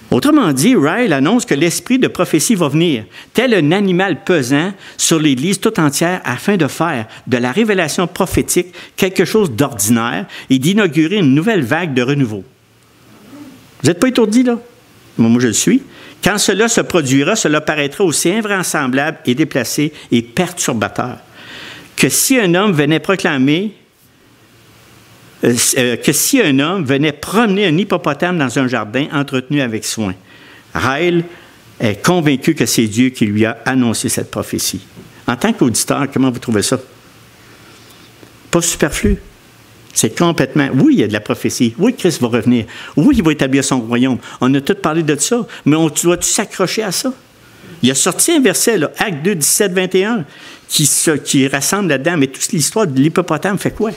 Autrement dit, Ryle annonce que l'esprit de prophétie va venir, tel un animal pesant sur l'Église tout entière afin de faire de la révélation prophétique quelque chose d'ordinaire et d'inaugurer une nouvelle vague de renouveau. Vous n'êtes pas étourdis, là? Moi, je le suis. Quand cela se produira, cela paraîtra aussi invraisemblable et déplacé et perturbateur que si un homme venait proclamer que si un homme venait promener un hippopotame dans un jardin entretenu avec soin. Ryle est convaincu que c'est Dieu qui lui a annoncé cette prophétie. En tant qu'auditeur, comment vous trouvez ça? Pas superflu. C'est complètement... Oui, il y a de la prophétie. Oui, Christ va revenir. Oui, il va établir son royaume. On a tous parlé de ça, mais on doit-tu s'accrocher à ça? Il a sorti un verset, là, Actes 2, 17, 21, qui rassemble là-dedans, mais toute l'histoire de l'hippopotame fait quoi?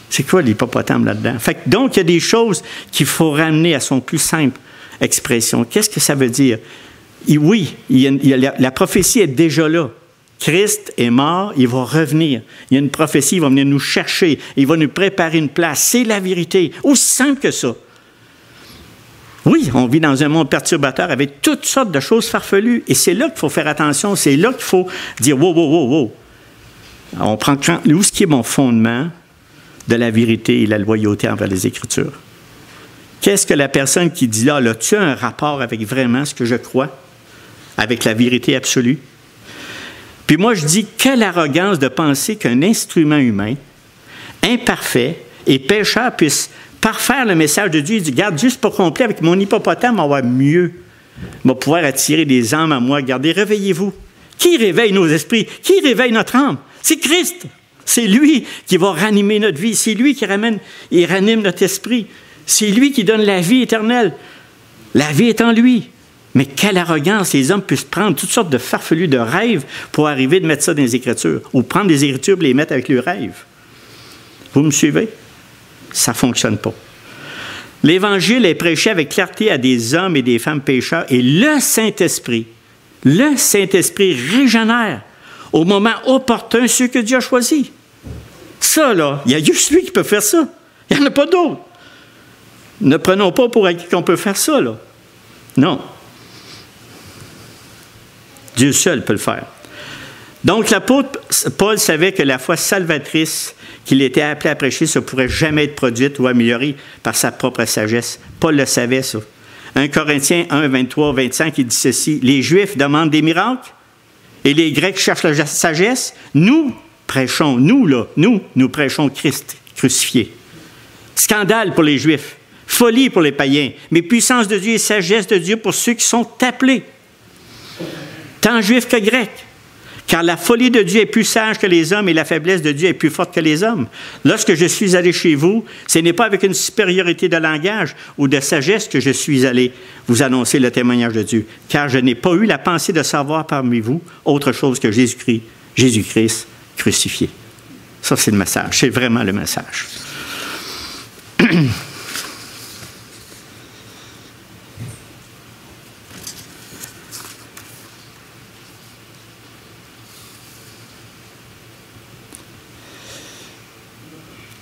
C'est quoi l'hippopotame là-dedans? Donc, il y a des choses qu'il faut ramener à son plus simple expression. Qu'est-ce que ça veut dire? Oui, la prophétie est déjà là. Christ est mort, il va revenir. Il y a une prophétie, il va venir nous chercher, il va nous préparer une place. C'est la vérité. Aussi simple que ça. Oui, on vit dans un monde perturbateur avec toutes sortes de choses farfelues. Et c'est là qu'il faut faire attention. C'est là qu'il faut dire, wow, wow, wow, wow. On prend où est-ce qui est mon fondement de la vérité et la loyauté envers les Écritures? Qu'est-ce que la personne qui dit là, as-tu un rapport avec vraiment ce que je crois, avec la vérité absolue? Puis moi, je dis, quelle arrogance de penser qu'un instrument humain, imparfait et pécheur, puisse parfaire le message de Dieu. Il dit, regarde, juste pour complet, avec mon hippopotame, on va mieux. On va pouvoir attirer des âmes à moi. Regardez, réveillez-vous. Qui réveille nos esprits? Qui réveille notre âme? C'est Christ. C'est lui qui va ranimer notre vie. C'est lui qui ranime notre esprit. C'est lui qui donne la vie éternelle. La vie est en lui. Mais quelle arrogance les hommes puissent prendre toutes sortes de farfelus de rêves pour arriver de mettre ça dans les Écritures. Ou prendre des Écritures et les mettre avec leurs rêves. Vous me suivez? Ça ne fonctionne pas. L'Évangile est prêché avec clarté à des hommes et des femmes pécheurs et le Saint-Esprit régénère au moment opportun ceux que Dieu a choisis. Ça, là, il y a juste lui qui peut faire ça. Il n'y en a pas d'autre. Ne prenons pas pour acquis qu'on peut faire ça, là. Non. Dieu seul peut le faire. Donc, l'apôtre Paul savait que la foi salvatrice qu'il était appelé à prêcher ne pourrait jamais être produite ou améliorée par sa propre sagesse. Paul le savait, ça. 1 Corinthiens 1, 23, 25, il dit ceci, « Les Juifs demandent des miracles et les Grecs cherchent la sagesse. Nous prêchons, nous prêchons Christ crucifié. Scandale pour les Juifs, folie pour les païens, mais puissance de Dieu et sagesse de Dieu pour ceux qui sont appelés, tant Juifs que Grecs. Car la folie de Dieu est plus sage que les hommes et la faiblesse de Dieu est plus forte que les hommes. Lorsque je suis allé chez vous, ce n'est pas avec une supériorité de langage ou de sagesse que je suis allé vous annoncer le témoignage de Dieu, car je n'ai pas eu la pensée de savoir parmi vous autre chose que Jésus-Christ crucifié. Ça, c'est le message. C'est vraiment le message.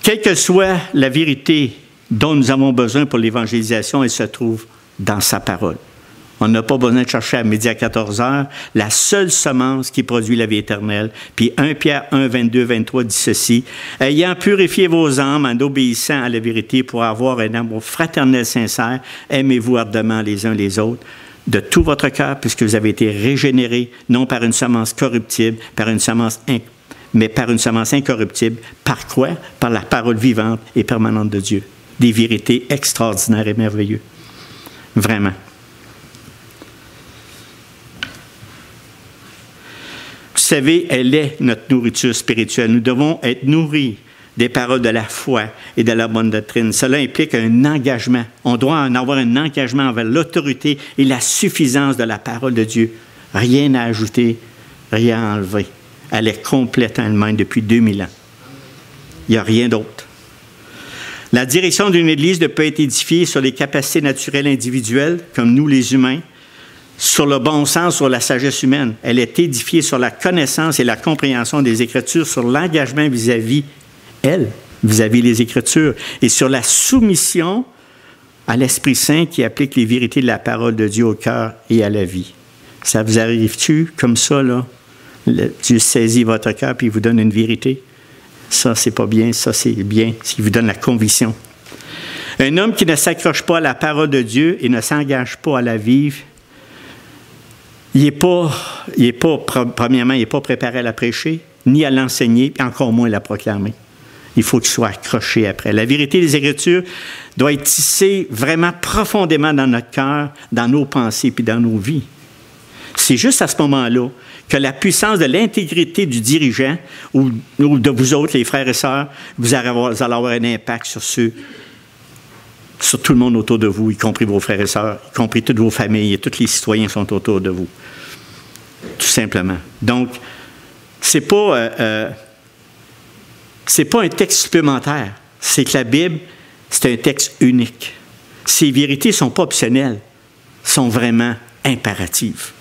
Quelle que soit la vérité dont nous avons besoin pour l'évangélisation, elle se trouve dans sa parole. On n'a pas besoin de chercher à midi à 14 heures la seule semence qui produit la vie éternelle. Puis 1 Pierre 1, 22, 23 dit ceci, « Ayant purifié vos âmes en obéissant à la vérité pour avoir un amour fraternel sincère, aimez-vous ardemment les uns les autres de tout votre cœur, puisque vous avez été régénérés, non par une semence corruptible, mais par une semence incorruptible. Par quoi? Par la parole vivante et permanente de Dieu. Des vérités extraordinaires et merveilleuses. Vraiment. Vous savez, elle est notre nourriture spirituelle. Nous devons être nourris des paroles de la foi et de la bonne doctrine. Cela implique un engagement. On doit en avoir un engagement envers l'autorité et la suffisance de la parole de Dieu. Rien à ajouter, rien à enlever. Elle est complète en elle-même depuis 2000 ans. Il n'y a rien d'autre. La direction d'une Église ne peut être édifiée sur les capacités naturelles individuelles, comme nous les humains, sur le bon sens, sur la sagesse humaine. Elle est édifiée sur la connaissance et la compréhension des Écritures, sur l'engagement vis-à-vis les Écritures, et sur la soumission à l'Esprit Saint qui applique les vérités de la parole de Dieu au cœur et à la vie. Ça vous arrive-tu comme ça, là? Dieu saisit votre cœur puis il vous donne une vérité. Ça, c'est pas bien, ça, c'est bien, il vous donne la conviction. Un homme qui ne s'accroche pas à la parole de Dieu et ne s'engage pas à la vivre, premièrement, il n'est pas préparé à la prêcher, ni à l'enseigner, puis encore moins à la proclamer. Il faut qu'il soit accroché après. La vérité des Écritures doit être tissée vraiment profondément dans notre cœur, dans nos pensées, puis dans nos vies. C'est juste à ce moment-là que la puissance de l'intégrité du dirigeant ou de vous autres, les frères et sœurs, vous allez avoir un impact sur tout le monde autour de vous, y compris vos frères et sœurs, y compris toutes vos familles et tous les citoyens qui sont autour de vous. Tout simplement. Donc, c'est pas un texte supplémentaire. C'est que la Bible, c'est un texte unique. Ces vérités ne sont pas optionnelles, sont vraiment impératives.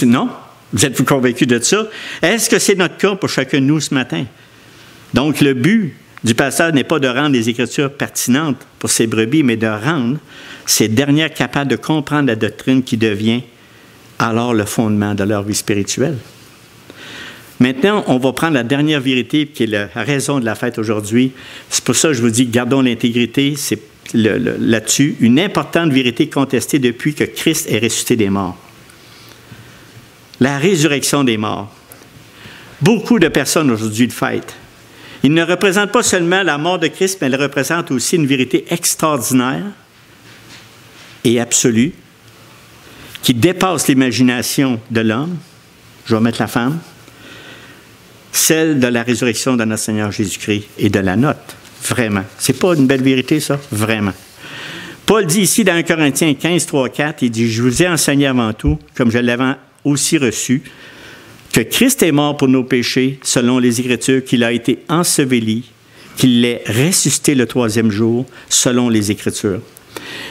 Non? Vous êtes-vous convaincus de ça? Est-ce que c'est notre cas pour chacun de nous ce matin? Donc, le but du pasteur n'est pas de rendre les Écritures pertinentes pour ses brebis, mais de rendre ces dernières capables de comprendre la doctrine qui devient alors le fondement de leur vie spirituelle. Maintenant, on va prendre la dernière vérité qui est la raison de la fête aujourd'hui. C'est pour ça que je vous dis, gardons l'intégrité, c'est là-dessus, une importante vérité contestée depuis que Christ est ressuscité des morts. La résurrection des morts. Beaucoup de personnes aujourd'hui le fêtent. Il ne représente pas seulement la mort de Christ, mais elle représente aussi une vérité extraordinaire et absolue qui dépasse l'imagination de l'homme. Je vais mettre la femme. Celle de la résurrection de notre Seigneur Jésus-Christ et de la nôtre. Vraiment. C'est pas une belle vérité, ça? Vraiment. Paul dit ici dans 1 Corinthiens 15, 3, 4, il dit « Je vous ai enseigné avant tout, comme je l'avais aussi reçu, que Christ est mort pour nos péchés, selon les Écritures, qu'il a été enseveli, qu'il est ressuscité le troisième jour, selon les Écritures. »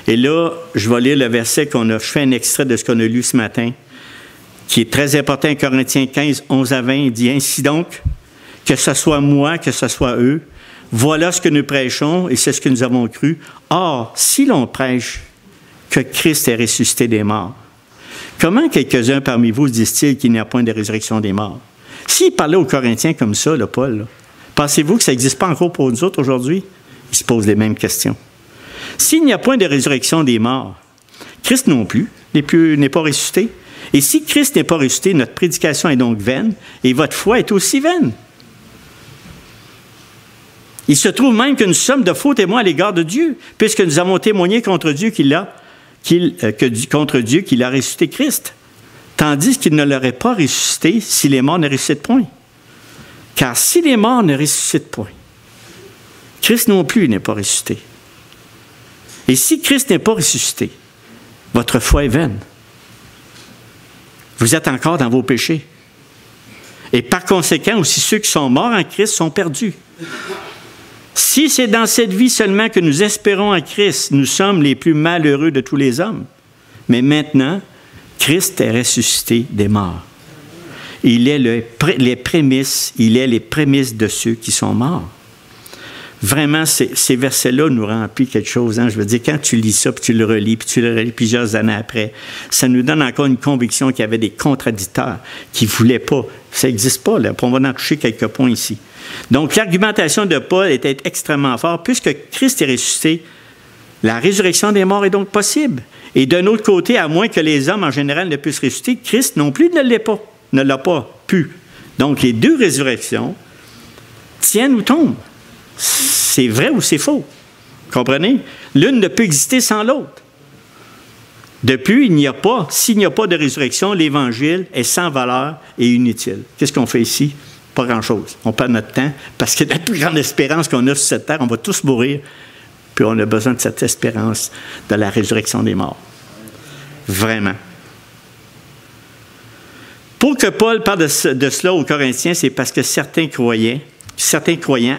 Et là, je vais lire le verset qu'on a fait un extrait de ce qu'on a lu ce matin, qui est très important, Corinthiens 15, 11 à 20. Il dit « Ainsi donc, que ce soit moi, que ce soit eux, voilà ce que nous prêchons et c'est ce que nous avons cru. Or, si l'on prêche que Christ est ressuscité des morts, comment quelques-uns parmi vous disent-ils qu'il n'y a point de résurrection des morts? » S'il parlait aux Corinthiens comme ça, là, Paul, pensez-vous que ça n'existe pas encore pour nous autres aujourd'hui? Il se pose les mêmes questions. S'il n'y a point de résurrection des morts, Christ non plus n'est pas ressuscité. Et si Christ n'est pas ressuscité, notre prédication est donc vaine et votre foi est aussi vaine. Il se trouve même que nous sommes de faux témoins à l'égard de Dieu, puisque nous avons témoigné contre Dieu qu'il a ressuscité Christ, tandis qu'il ne l'aurait pas ressuscité si les morts ne ressuscitent point. Car si les morts ne ressuscitent point, Christ non plus n'est pas ressuscité. Et si Christ n'est pas ressuscité, votre foi est vaine. Vous êtes encore dans vos péchés. Et par conséquent, aussi ceux qui sont morts en Christ sont perdus. Si c'est dans cette vie seulement que nous espérons en Christ, nous sommes les plus malheureux de tous les hommes. Mais maintenant, Christ est ressuscité des morts. Il est les prémices de ceux qui sont morts. Vraiment, ces versets-là nous remplissent quelque chose. Hein? Je veux dire, quand tu lis ça, puis tu le relis plusieurs années après, ça nous donne encore une conviction qu'il y avait des contradicteurs qui ne voulaient pas. Ça n'existe pas, là. On va en toucher quelques points ici. Donc, l'argumentation de Paul était extrêmement forte. Puisque Christ est ressuscité, la résurrection des morts est donc possible. Et d'un autre côté, à moins que les hommes en général ne puissent ressusciter, Christ non plus ne l'a pas pu. Donc, les deux résurrections tiennent ou tombent. C'est vrai ou c'est faux. Comprenez? L'une ne peut exister sans l'autre. De plus, s'il n'y a pas de résurrection, l'Évangile est sans valeur et inutile. Qu'est-ce qu'on fait ici? Pas grand-chose. On perd notre temps parce que la plus grande espérance qu'on a sur cette terre, on va tous mourir, puis on a besoin de cette espérance de la résurrection des morts. Vraiment. Pour que Paul parle de cela aux Corinthiens, c'est parce que certains croyants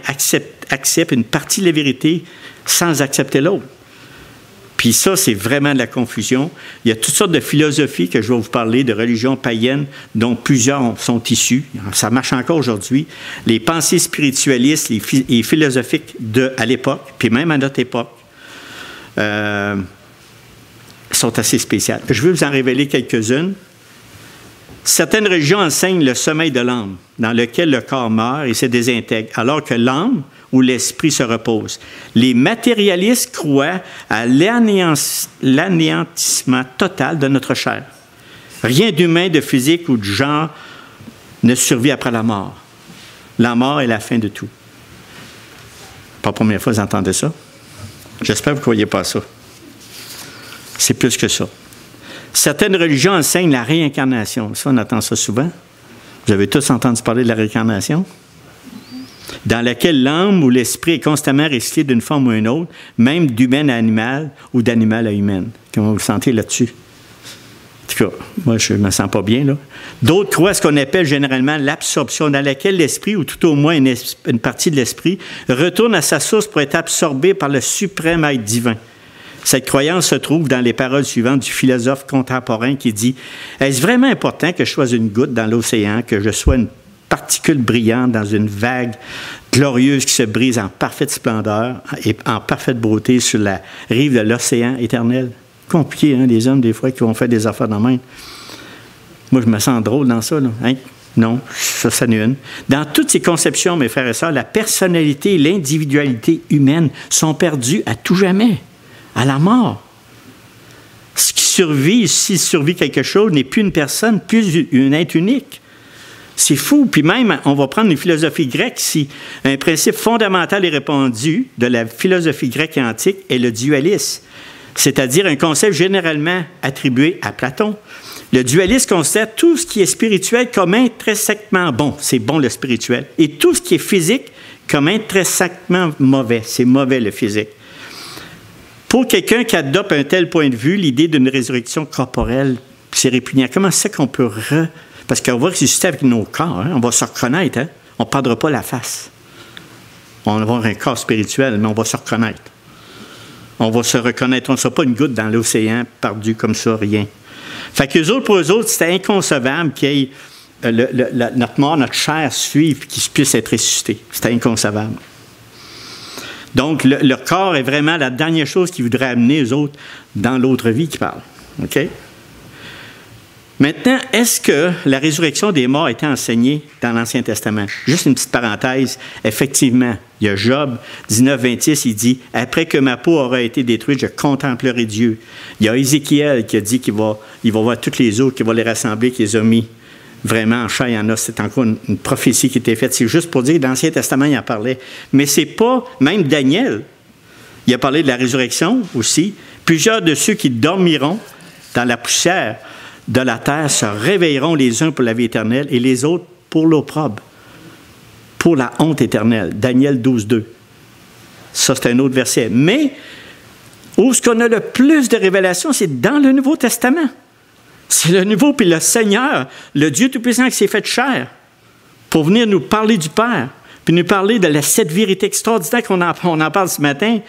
acceptent une partie de la vérité sans accepter l'autre. Puis ça, c'est vraiment de la confusion. Il y a toutes sortes de philosophies que je vais vous parler, de religions païennes, dont plusieurs sont issues. Ça marche encore aujourd'hui. Les pensées spiritualistes et philosophiques à l'époque, puis même à notre époque, sont assez spéciales. Je vais vous en révéler quelques-unes. Certaines religions enseignent le sommeil de l'âme, dans lequel le corps meurt et se désintègre, alors que l'âme ou l'esprit se repose. Les matérialistes croient à l'anéantissement total de notre chair. Rien d'humain, de physique ou de genre ne survit après la mort. La mort est la fin de tout. Pas la première fois que vous entendez ça. J'espère que vous ne croyez pas ça. C'est plus que ça. Certaines religions enseignent la réincarnation. Ça, on entend ça souvent. Vous avez tous entendu parler de la réincarnation? Dans laquelle l'âme ou l'esprit est constamment ressuscité d'une forme ou une autre, même d'humaine à animal ou d'animal à humaine. Comment vous le sentez là-dessus? En tout cas, moi, je ne me sens pas bien, là. D'autres croient à ce qu'on appelle généralement l'absorption, dans laquelle l'esprit, ou tout au moins une partie de l'esprit, retourne à sa source pour être absorbé par le suprême être divin. Cette croyance se trouve dans les paroles suivantes du philosophe contemporain qui dit « Est-ce vraiment important que je sois une goutte dans l'océan, que je sois une particule brillante dans une vague glorieuse qui se brise en parfaite splendeur et en parfaite beauté sur la rive de l'océan éternel? » Compliqué, hein, les hommes, des fois, qui vont faire des affaires de même. Moi, je me sens drôle dans ça, là. Hein? Non, ça n'est une. Dans toutes ces conceptions, mes frères et sœurs, la personnalité et l'individualité humaine sont perdues à tout jamais. À la mort. Ce qui survit, s'il survit quelque chose, n'est plus une personne, plus un être unique. C'est fou. Puis même, on va prendre une philosophie grecque ici. Un principe fondamental et répandu de la philosophie grecque et antique est le dualisme, c'est-à-dire un concept généralement attribué à Platon. Le dualisme considère tout ce qui est spirituel comme intrinsèquement bon. C'est bon le spirituel. Et tout ce qui est physique comme intrinsèquement mauvais. C'est mauvais le physique. Pour quelqu'un qui adopte un tel point de vue, l'idée d'une résurrection corporelle, c'est répugnant. Comment c'est qu'on peut Parce qu'on va ressusciter avec nos corps, hein? On va se reconnaître, hein? On ne perdra pas la face. On va avoir un corps spirituel, mais on va se reconnaître. On va se reconnaître. On ne sera pas une goutte dans l'océan, perdu comme ça, rien. Fait que pour eux autres, c'était inconcevable qu'il y ait notre mort, notre chair suive, qu'il puisse être ressuscité. C'était inconcevable. Donc, le corps est vraiment la dernière chose qu'ils voudraient amener aux autres dans l'autre vie qui parle. OK? Maintenant, est-ce que la résurrection des morts a été enseignée dans l'Ancien Testament? Juste une petite parenthèse. Effectivement, il y a Job 19, 26, il dit « Après que ma peau aura été détruite, je contemplerai Dieu. » Il y a Ézéchiel qui a dit qu'il va voir toutes les eaux, qu'il va les rassembler, qu'il les a mis vraiment en chair et en os. C'est encore une prophétie qui était faite. C'est juste pour dire que dans l'Ancien Testament, il en parlait. Mais c'est pas, même Daniel, il a parlé de la résurrection aussi. Plusieurs de ceux qui dormiront dans la poussière de la terre se réveilleront les uns pour la vie éternelle et les autres pour l'opprobre, pour la honte éternelle. Daniel 12, 2. Ça, c'est un autre verset. Mais où est-ce qu'on a le plus de révélations? C'est dans le Nouveau Testament. C'est le Nouveau, puis le Seigneur, le Dieu Tout-Puissant qui s'est fait chair pour venir nous parler du Père, puis nous parler de cette vérité extraordinaire qu'on en parle ce matin.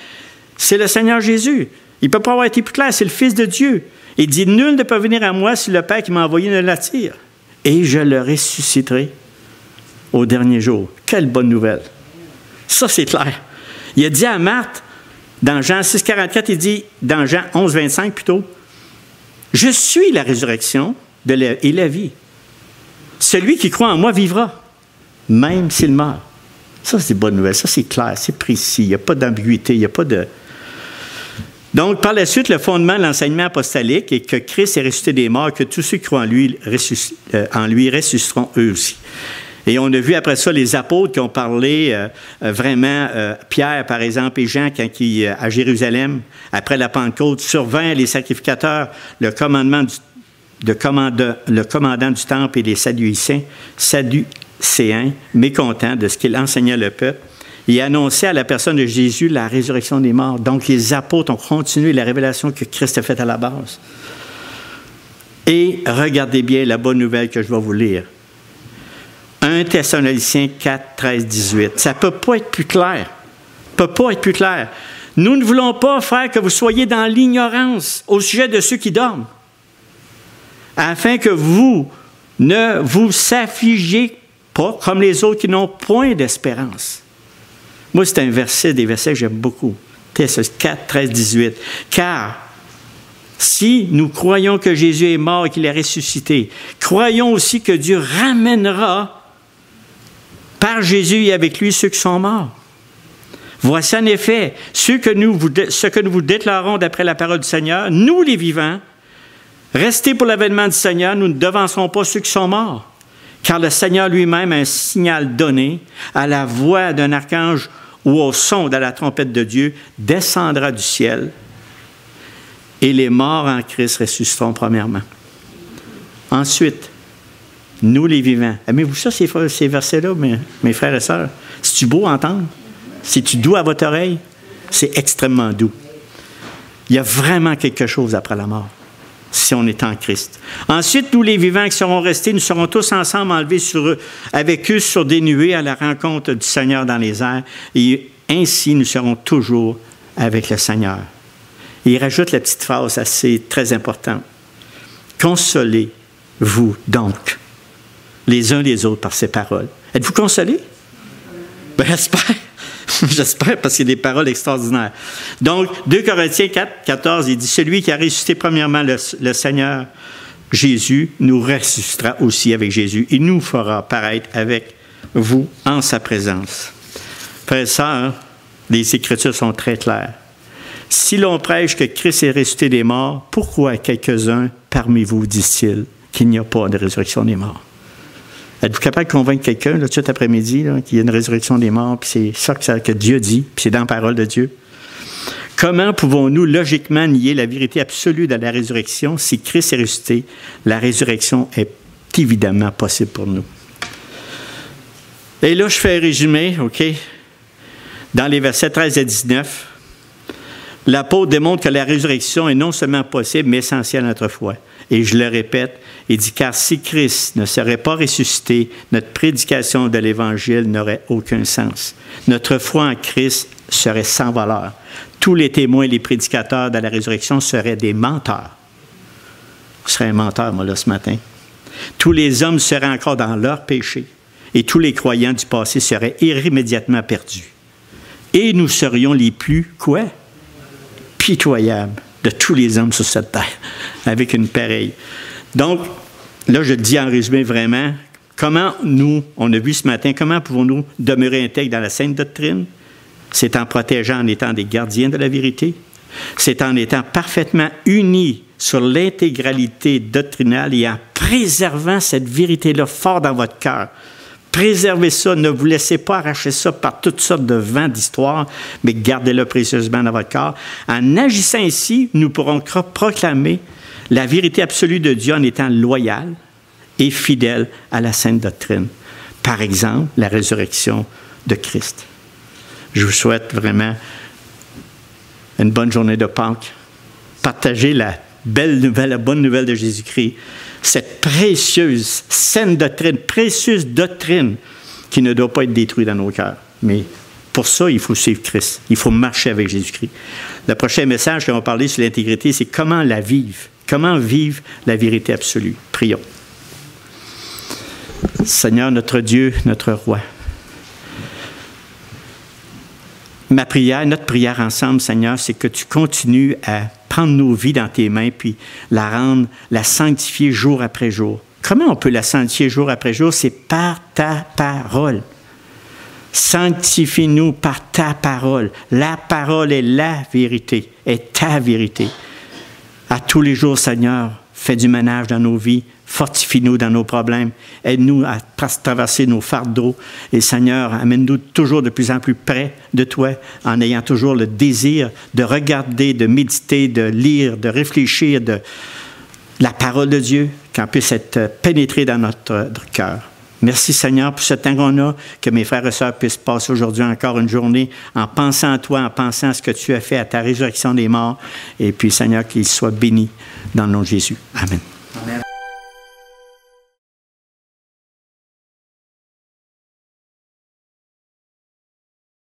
C'est le Seigneur Jésus. Il ne peut pas avoir été plus clair, c'est le Fils de Dieu. Il dit, nul ne peut venir à moi si le Père qui m'a envoyé ne l'attire. Et je le ressusciterai au dernier jour. Quelle bonne nouvelle. Ça, c'est clair. Il a dit à Marthe, dans Jean 6, 44, il dit, dans Jean 11, 25 plutôt, « Je suis la résurrection et la vie. Celui qui croit en moi vivra, même s'il meurt. » Ça, c'est une bonne nouvelle. Ça, c'est clair, c'est précis. Il n'y a pas d'ambiguïté, il n'y a pas de... Donc, par la suite, le fondement de l'enseignement apostolique est que Christ est ressuscité des morts, que tous ceux qui croient en lui ressusciteront eux aussi. Et on a vu après ça les apôtres qui ont parlé vraiment, Pierre par exemple et Jean, quand à Jérusalem, après la Pentecôte, survint les sacrificateurs, le commandant du temple et les Sadducéens, mécontents de ce qu'il enseignait le peuple, et annonçait à la personne de Jésus la résurrection des morts. Donc les apôtres ont continué la révélation que Christ a faite à la base. Et regardez bien la bonne nouvelle que je vais vous lire. 1 Thessaloniciens 4, 13, 18. Ça ne peut pas être plus clair. Ça ne peut pas être plus clair. Nous ne voulons pas, frères, que vous soyez dans l'ignorance au sujet de ceux qui dorment, afin que vous ne vous affligez pas comme les autres qui n'ont point d'espérance. Moi, c'est un verset, des versets que j'aime beaucoup. Thessaloniciens 4, 13, 18. Car si nous croyons que Jésus est mort et qu'il est ressuscité, croyons aussi que Dieu ramènera par Jésus et avec lui ceux qui sont morts. Voici en effet ce que nous vous déclarons d'après la parole du Seigneur, nous les vivants, restez pour l'avènement du Seigneur, nous ne devancerons pas ceux qui sont morts. Car le Seigneur lui-même a un signal donné à la voix d'un archange ou au son de la trompette de Dieu, descendra du ciel et les morts en Christ ressusciteront premièrement. Ensuite, nous les vivants. Aimez-vous ça, ces versets-là, mes frères et sœurs? C'est-tu beau à entendre? C'est-tu doux à votre oreille? C'est extrêmement doux. Il y a vraiment quelque chose après la mort, si on est en Christ. Ensuite, nous les vivants qui seront restés, nous serons tous ensemble enlevés avec eux sur des nuées à la rencontre du Seigneur dans les airs, et ainsi nous serons toujours avec le Seigneur. Et il rajoute la petite phrase assez très importante. Consolez-vous donc les uns les autres par ces paroles. Êtes-vous consolés? Ben, j'espère. J'espère, parce qu'il y a des paroles extraordinaires. Donc, 2 Corinthiens 4, 14, il dit, « Celui qui a ressuscité premièrement le Seigneur Jésus nous ressuscitera aussi avec Jésus. Il nous fera paraître avec vous en sa présence. » Frères et sœurs, les Écritures sont très claires. Si l'on prêche que Christ est ressuscité des morts, pourquoi quelques-uns parmi vous disent-ils qu'il n'y a pas de résurrection des morts? Êtes-vous capable de convaincre quelqu'un, là, tout cet après-midi, là, qu'il y a une résurrection des morts, puis c'est ça que Dieu dit, puis c'est dans la parole de Dieu? Comment pouvons-nous logiquement nier la vérité absolue de la résurrection? Si Christ est ressuscité, la résurrection est évidemment possible pour nous. Et là, je fais un résumé, OK? Dans les versets 13 à 19, l'apôtre démontre que la résurrection est non seulement possible, mais essentielle à notre foi. Et je le répète, il dit, car si Christ ne serait pas ressuscité, notre prédication de l'Évangile n'aurait aucun sens. Notre foi en Christ serait sans valeur. Tous les témoins et les prédicateurs de la résurrection seraient des menteurs. Je serais un menteur, moi, là, ce matin. Tous les hommes seraient encore dans leur péché et tous les croyants du passé seraient irrémédiatement perdus. Et nous serions les plus, quoi? Pitoyables de tous les hommes sur cette terre, avec une pareille. Donc, là, je le dis en résumé vraiment, comment nous, on a vu ce matin, comment pouvons-nous demeurer intègres dans la sainte doctrine? C'est en protégeant, en étant des gardiens de la vérité. C'est en étant parfaitement unis sur l'intégralité doctrinale et en préservant cette vérité-là fort dans votre cœur. Préservez ça, ne vous laissez pas arracher ça par toutes sortes de vents d'histoire, mais gardez-le précieusement dans votre cœur. En agissant ainsi, nous pourrons proclamer la vérité absolue de Dieu en étant loyal et fidèle à la sainte doctrine. Par exemple, la résurrection de Christ. Je vous souhaite vraiment une bonne journée de Pâques. Partagez la belle nouvelle, la bonne nouvelle de Jésus-Christ. Cette précieuse, saine doctrine, précieuse doctrine qui ne doit pas être détruite dans nos cœurs. Mais pour ça, il faut suivre Christ. Il faut marcher avec Jésus-Christ. Le prochain message qu'on va parler sur l'intégrité, c'est comment la vivre. Comment vivre la vérité absolue. Prions. Seigneur, notre Dieu, notre Roi, Ma prière, notre prière ensemble, Seigneur, c'est que tu continues à prendre nos vies dans tes mains, puis la sanctifier jour après jour. Comment on peut la sanctifier jour après jour? C'est par ta parole. Sanctifie-nous par ta parole. La parole est la vérité, est ta vérité. À tous les jours, Seigneur, fais du ménage dans nos vies, fortifie-nous dans nos problèmes, aide-nous à traverser nos fardeaux. Et Seigneur, amène-nous toujours de plus en plus près de toi, en ayant toujours le désir de regarder, de méditer, de lire, de réfléchir de la parole de Dieu, qu'elle puisse être pénétrée dans notre cœur. Merci Seigneur pour ce temps qu'on a, que mes frères et sœurs puissent passer aujourd'hui encore une journée en pensant à toi, en pensant à ce que tu as fait, à ta résurrection des morts. Et puis Seigneur, qu'ils soient bénis dans le nom de Jésus. Amen.